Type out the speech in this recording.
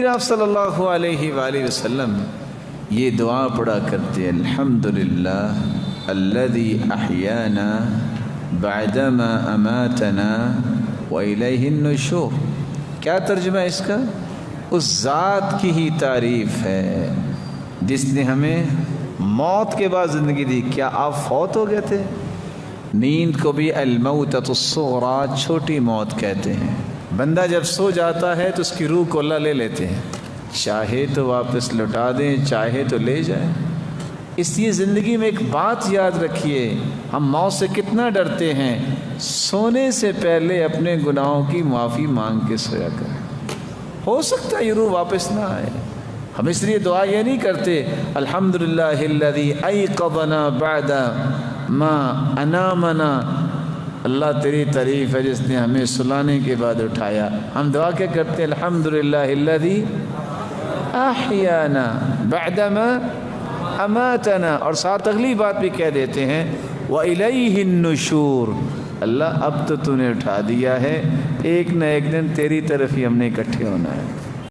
پھر آپ صلی اللہ علیہ وآلہ وسلم یہ دعا پڑھا کرتے الحمدللہ الذی احیانا بعدما اماتنا وإلیہ النشور۔ کیا ترجمہ ہے اس کا؟ اس ذات کی ہی تعریف ہے جس نے ہمیں موت کے بعد زندگی دی۔ کیا آپ فوت ہو گئے تھے؟ نیند کو بھی الموتۃ الصغریٰ، چھوٹی موت کہتے ہیں۔ بندہ جب سو جاتا ہے تو اس کی روح کو اللہ لے لیتے ہیں، چاہے تو واپس لوٹا دیں، چاہے تو لے جائیں۔ اس لیے زندگی میں ایک بات یاد رکھیے، ہم موت سے کتنا ڈرتے ہیں، سونے سے پہلے اپنے گناہوں کی معافی مانگ کے سویا کریں۔ ہو سکتا ہے یہ روح واپس نہ آئے۔ ہم اس لیے دعا یہ نہیں کرتے الحمدللہ الذی ایقظنا بعد ما انامنا، اللہ تیری تعریف ہے جس نے ہمیں سلانے کے بعد اٹھایا۔ ہم دعا کیا کرتے ہیں الحمدللہ الذی احیانا بعد ما اماتنا، اور ساتھ اگلی بات بھی کہہ دیتے ہیں وإلیہ النشور، اللہ اب تو نے اٹھا دیا ہے، ایک نہ ایک دن تیری طرف ہی ہم نے اکٹھے ہونا ہے۔